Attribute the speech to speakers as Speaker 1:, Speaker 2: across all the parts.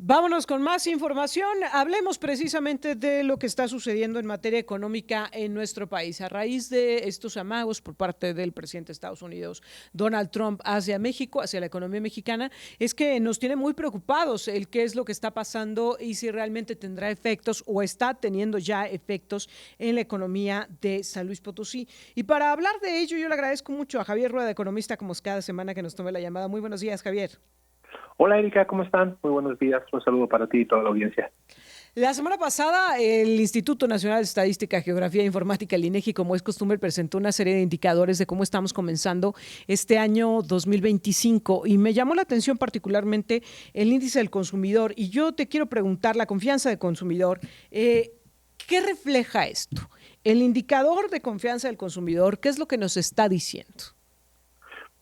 Speaker 1: Vámonos con más información. Hablemos precisamente de lo que está sucediendo en materia económica en nuestro país. A raíz de estos amagos por parte del presidente de Estados Unidos, Donald Trump, hacia México, hacia la economía mexicana, es que nos tiene muy preocupados el qué es lo que está pasando y si realmente tendrá efectos o está teniendo ya efectos en la economía de San Luis Potosí. Y para hablar de ello, yo le agradezco mucho a Javier Rueda, economista, como es cada semana que nos tome la llamada. Muy buenos días, Javier.
Speaker 2: Hola Erika, ¿cómo están? Muy buenos días, un saludo para ti y toda la audiencia.
Speaker 1: La semana pasada, el Instituto Nacional de Estadística, Geografía e Informática, el INEGI, como es costumbre, presentó una serie de indicadores de cómo estamos comenzando este año 2025 y me llamó la atención particularmente el índice del consumidor. Y yo te quiero preguntar, la confianza del consumidor, ¿qué refleja esto? El indicador de confianza del consumidor, ¿qué es lo que nos está diciendo?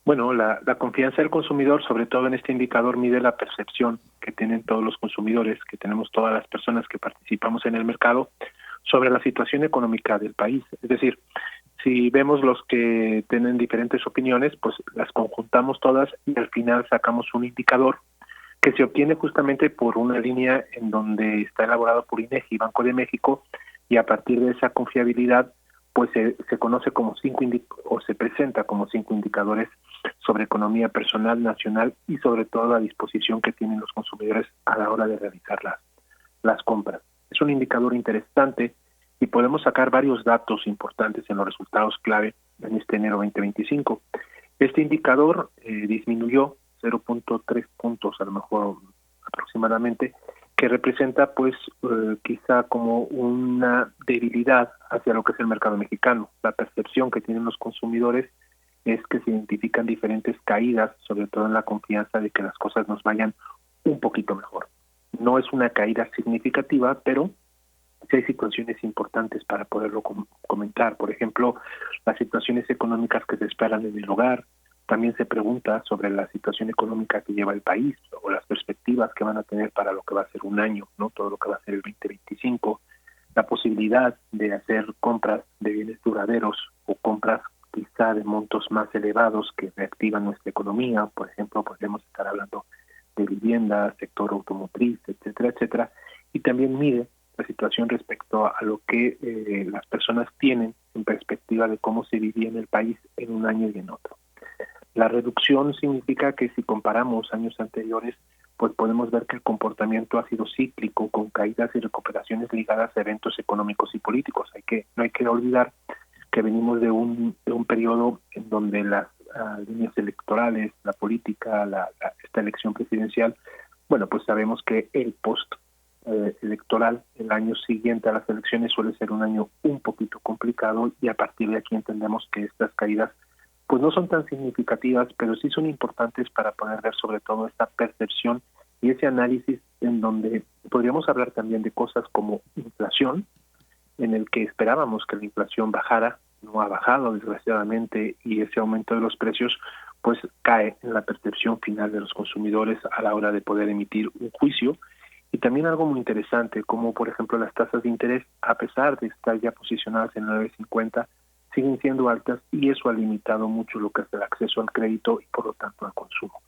Speaker 2: Bueno, la confianza del consumidor, sobre todo en este indicador, mide la percepción que tienen todos los consumidores, que tenemos todas las personas que participamos en el mercado, sobre la situación económica del país. Es decir, si vemos los que tienen diferentes opiniones, pues las conjuntamos todas y al final sacamos un indicador que se obtiene justamente por una línea en donde está elaborado por INEGI, Banco de México, y a partir de esa confiabilidad, pues se conoce como o se presenta como 5 indicadores sobre economía personal, nacional y sobre todo la disposición que tienen los consumidores a la hora de realizar las compras. Es un indicador interesante y podemos sacar varios datos importantes en los resultados clave en este enero 2025. Este indicador disminuyó 0.3 puntos, a lo mejor aproximadamente, que representa pues quizá como una debilidad hacia lo que es el mercado mexicano. La percepción que tienen los consumidores es que se identifican diferentes caídas, sobre todo en la confianza de que las cosas nos vayan un poquito mejor. No es una caída significativa, pero sí hay situaciones importantes para poderlo comentar. Por ejemplo, las situaciones económicas que se esperan en el hogar. También se pregunta sobre la situación económica que lleva el país o las perspectivas que van a tener para lo que va a ser un año, ¿no? Todo lo que va a ser el 2025, la posibilidad de hacer compras de bienes duraderos o compras quizá de montos más elevados que reactivan nuestra economía. Por ejemplo, podemos estar hablando de vivienda, sector automotriz, etcétera, etcétera. Y también mide la situación respecto a lo que las personas tienen en perspectiva de cómo se vivía en el país en un año y en otro. La reducción significa que si comparamos años anteriores, pues podemos ver que el comportamiento ha sido cíclico, con caídas y recuperaciones ligadas a eventos económicos y políticos. No hay que olvidar que venimos de un periodo en donde las líneas electorales, la política, esta elección presidencial, bueno, pues sabemos que el post electoral, el año siguiente a las elecciones, suele ser un año un poquito complicado y a partir de aquí entendemos que estas caídas pues no son tan significativas, pero sí son importantes para poder ver sobre todo esta percepción y ese análisis en donde podríamos hablar también de cosas como inflación, en el que esperábamos que la inflación bajara, no ha bajado desgraciadamente, y ese aumento de los precios pues cae en la percepción final de los consumidores a la hora de poder emitir un juicio. Y también algo muy interesante, como por ejemplo las tasas de interés, a pesar de estar ya posicionadas en 9.50, siguen siendo altas y eso ha limitado mucho lo que es el acceso al crédito y por lo tanto al consumo.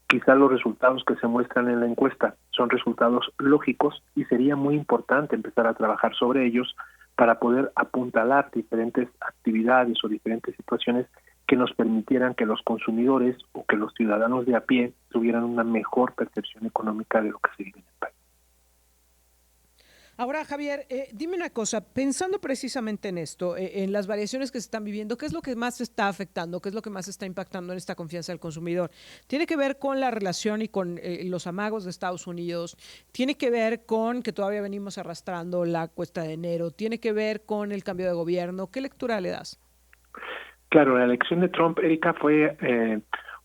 Speaker 2: Quizá los resultados que se muestran en la encuesta son resultados lógicos y sería muy importante empezar a trabajar sobre ellos para poder apuntalar diferentes actividades o diferentes situaciones que nos permitieran que los consumidores o que los ciudadanos de a pie tuvieran una mejor percepción económica de lo que se vive en el país.
Speaker 1: Ahora, Javier, dime una cosa, pensando precisamente en esto, en las variaciones que se están viviendo, ¿qué es lo que más está afectando? ¿Qué es lo que más está impactando en esta confianza del consumidor? ¿Tiene que ver con la relación y con los amagos de Estados Unidos? ¿Tiene que ver con que todavía venimos arrastrando la cuesta de enero? ¿Tiene que ver con el cambio de gobierno? ¿Qué lectura le das?
Speaker 2: Claro, la elección de Trump, Erika, fue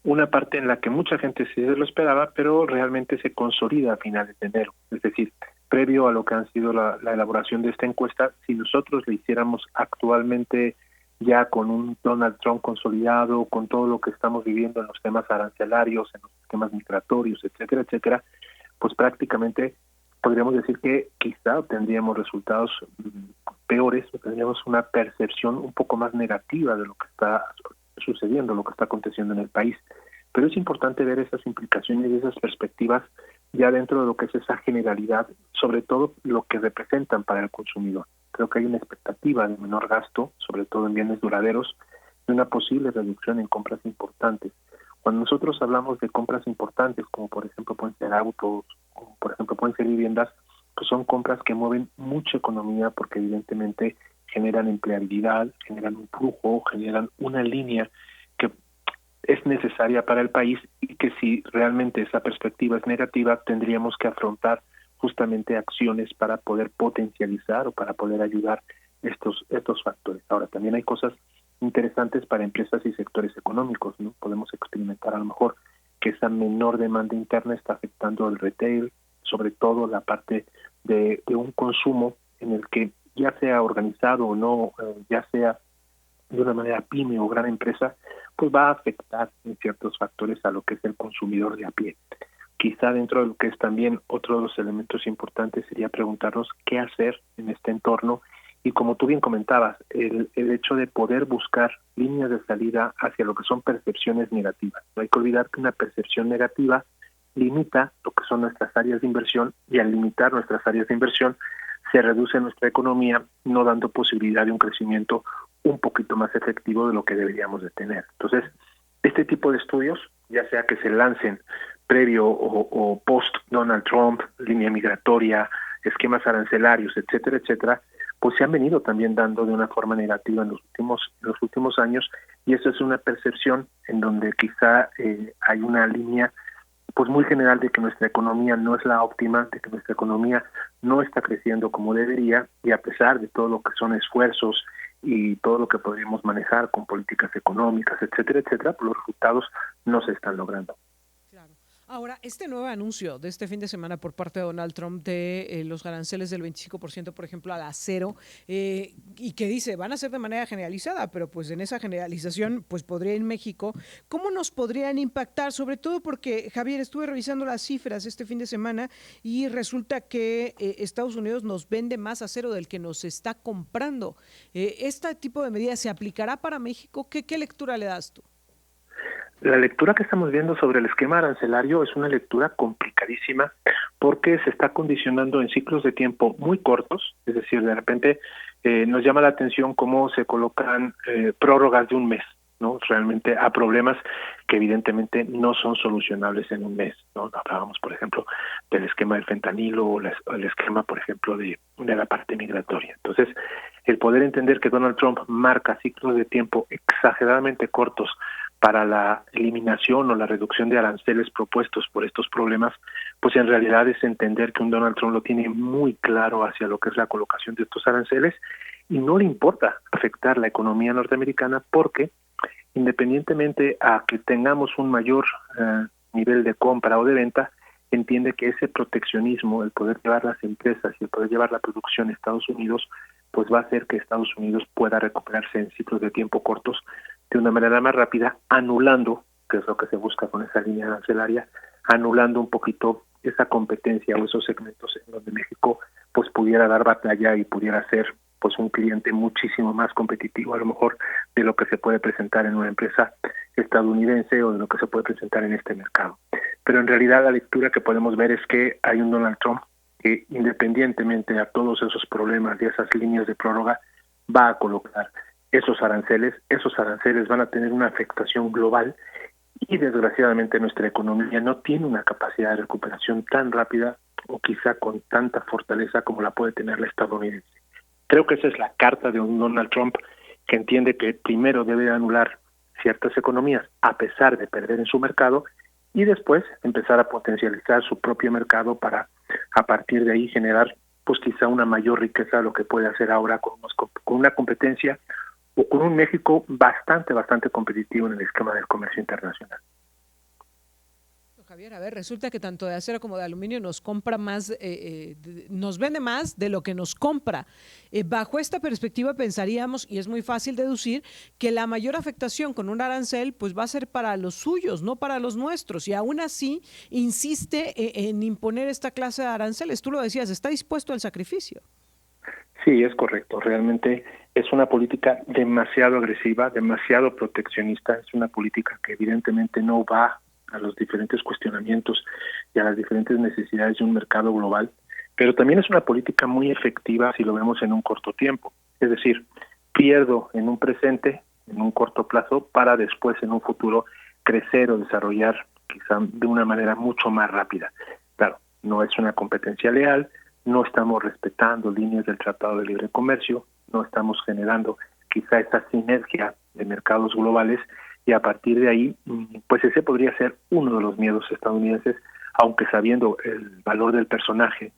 Speaker 2: una parte en la que mucha gente sí lo esperaba, pero realmente se consolida a finales de enero. Es decir, previo a lo que han sido la elaboración de esta encuesta, si nosotros le hiciéramos actualmente ya con un Donald Trump consolidado, con todo lo que estamos viviendo en los temas arancelarios, en los temas migratorios, etcétera, etcétera, pues prácticamente podríamos decir que quizá obtendríamos resultados peores, o tendríamos una percepción un poco más negativa de lo que está sucediendo, lo que está aconteciendo en el país. Pero es importante ver esas implicaciones y esas perspectivas ya dentro de lo que es esa generalidad, sobre todo lo que representan para el consumidor. Creo que hay una expectativa de menor gasto, sobre todo en bienes duraderos, y una posible reducción en compras importantes. Cuando nosotros hablamos de compras importantes, como por ejemplo pueden ser autos, como por ejemplo pueden ser viviendas, pues son compras que mueven mucha economía porque evidentemente generan empleabilidad, generan un flujo, generan una línea que es necesaria para el país y que si realmente esa perspectiva es negativa, tendríamos que afrontar justamente acciones para poder potencializar o para poder ayudar estos factores. Ahora, también hay cosas interesantes para empresas y sectores económicos, ¿no? Podemos experimentar a lo mejor que esa menor demanda interna está afectando al retail, sobre todo la parte de un consumo en el que ya sea organizado o no, ya sea de una manera pyme o gran empresa, pues va a afectar en ciertos factores a lo que es el consumidor de a pie. Quizá dentro de lo que es también otro de los elementos importantes sería preguntarnos qué hacer en este entorno y como tú bien comentabas, el hecho de poder buscar líneas de salida hacia lo que son percepciones negativas. No hay que olvidar que una percepción negativa limita lo que son nuestras áreas de inversión y al limitar nuestras áreas de inversión se reduce nuestra economía, no dando posibilidad de un crecimiento un poquito más efectivo de lo que deberíamos de tener. Entonces, este tipo de estudios, ya sea que se lancen previo o post Donald Trump, línea migratoria, esquemas arancelarios, etcétera, etcétera, pues se han venido también dando de una forma negativa en los últimos años y eso es una percepción en donde quizá hay una línea pues muy general de que nuestra economía no es la óptima, de que nuestra economía no está creciendo como debería y a pesar de todo lo que son esfuerzos y todo lo que podríamos manejar con políticas económicas, etcétera, etcétera, pues los resultados no se están logrando.
Speaker 1: Claro. Ahora, este nuevo anuncio de este fin de semana por parte de Donald Trump de los aranceles del 25%, por ejemplo, al acero, y que dice, van a ser de manera generalizada, pero pues en esa generalización, pues podría ir México, ¿cómo nos podrían impactar? Sobre todo porque, Javier, estuve revisando las cifras este fin de semana y resulta que Estados Unidos nos vende más acero del que nos está comprando. ¿Este tipo de medidas se aplicará para México? ¿Qué lectura le das tú?
Speaker 2: La lectura que estamos viendo sobre el esquema arancelario es una lectura complicadísima porque se está condicionando en ciclos de tiempo muy cortos, es decir, de repente nos llama la atención cómo se colocan prórrogas de un mes, ¿no? Realmente a problemas que evidentemente no son solucionables en un mes, ¿no? Hablábamos, por ejemplo, del esquema del fentanilo o el esquema, por ejemplo, de la parte migratoria. Entonces, el poder entender que Donald Trump marca ciclos de tiempo exageradamente cortos para la eliminación o la reducción de aranceles propuestos por estos problemas, pues en realidad es entender que un Donald Trump lo tiene muy claro hacia lo que es la colocación de estos aranceles y no le importa afectar la economía norteamericana porque independientemente a que tengamos un mayor nivel de compra o de venta, entiende que ese proteccionismo, el poder llevar las empresas y el poder llevar la producción a Estados Unidos, pues va a hacer que Estados Unidos pueda recuperarse en ciclos de tiempo cortos de una manera más rápida, anulando, que es lo que se busca con esa línea arancelaria, anulando un poquito esa competencia o esos segmentos en donde México pues pudiera dar batalla y pudiera ser pues un cliente muchísimo más competitivo a lo mejor de lo que se puede presentar en una empresa estadounidense o de lo que se puede presentar en este mercado. Pero en realidad la lectura que podemos ver es que hay un Donald Trump que independientemente a todos esos problemas y esas líneas de prórroga va a colocar esos aranceles van a tener una afectación global y desgraciadamente nuestra economía no tiene una capacidad de recuperación tan rápida o quizá con tanta fortaleza como la puede tener la estadounidense. Creo que esa es la carta de un Donald Trump que entiende que primero debe anular ciertas economías a pesar de perder en su mercado y después empezar a potencializar su propio mercado para a partir de ahí generar pues quizá una mayor riqueza de lo que puede hacer ahora con una competencia o con un México bastante competitivo en el esquema del comercio internacional.
Speaker 1: Javier, a ver, resulta que tanto de acero como de aluminio nos compra más, nos vende más de lo que nos compra. Bajo esta perspectiva pensaríamos, y es muy fácil deducir, que la mayor afectación con un arancel pues va a ser para los suyos, no para los nuestros. Y aún así insiste en imponer esta clase de aranceles. Tú lo decías, está dispuesto al sacrificio.
Speaker 2: Sí, es correcto. Realmente es una política demasiado agresiva, demasiado proteccionista. Es una política que evidentemente no va a los diferentes cuestionamientos y a las diferentes necesidades de un mercado global, pero también es una política muy efectiva si lo vemos en un corto tiempo. Es decir, pierdo en un presente, en un corto plazo, para después en un futuro crecer o desarrollar quizá de una manera mucho más rápida. Claro, no es una competencia leal, no estamos respetando líneas del Tratado de Libre Comercio, no estamos generando quizá esta sinergia de mercados globales, y a partir de ahí, pues ese podría ser uno de los miedos estadounidenses, aunque sabiendo el valor del personaje,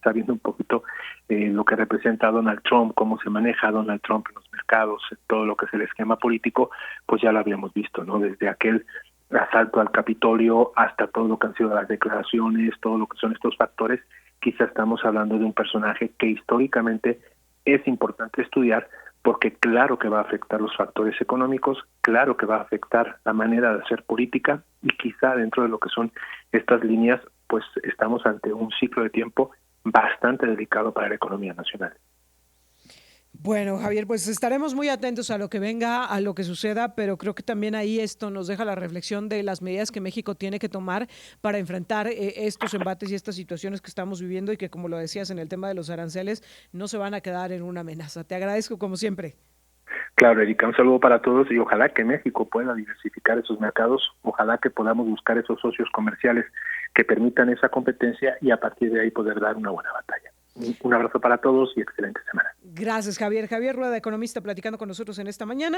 Speaker 2: sabiendo un poquito lo que representa Donald Trump, cómo se maneja Donald Trump en los mercados, todo lo que es el esquema político, pues ya lo habíamos visto, ¿no? Desde aquel asalto al Capitolio hasta todo lo que han sido las declaraciones, todo lo que son estos factores, quizá estamos hablando de un personaje que históricamente es importante estudiar, porque claro que va a afectar los factores económicos, claro que va a afectar la manera de hacer política, y quizá dentro de lo que son estas líneas, pues estamos ante un ciclo de tiempo bastante delicado para la economía nacional.
Speaker 1: Bueno, Javier, pues estaremos muy atentos a lo que venga, a lo que suceda, pero creo que también ahí esto nos deja la reflexión de las medidas que México tiene que tomar para enfrentar estos embates y estas situaciones que estamos viviendo y que, como lo decías en el tema de los aranceles, no se van a quedar en una amenaza. Te agradezco como siempre.
Speaker 2: Claro, Erika, un saludo para todos y ojalá que México pueda diversificar esos mercados, ojalá que podamos buscar esos socios comerciales que permitan esa competencia y a partir de ahí poder dar una buena batalla. Un abrazo para todos y excelente semana.
Speaker 1: Gracias, Javier. Javier Rueda, economista, platicando con nosotros en esta mañana.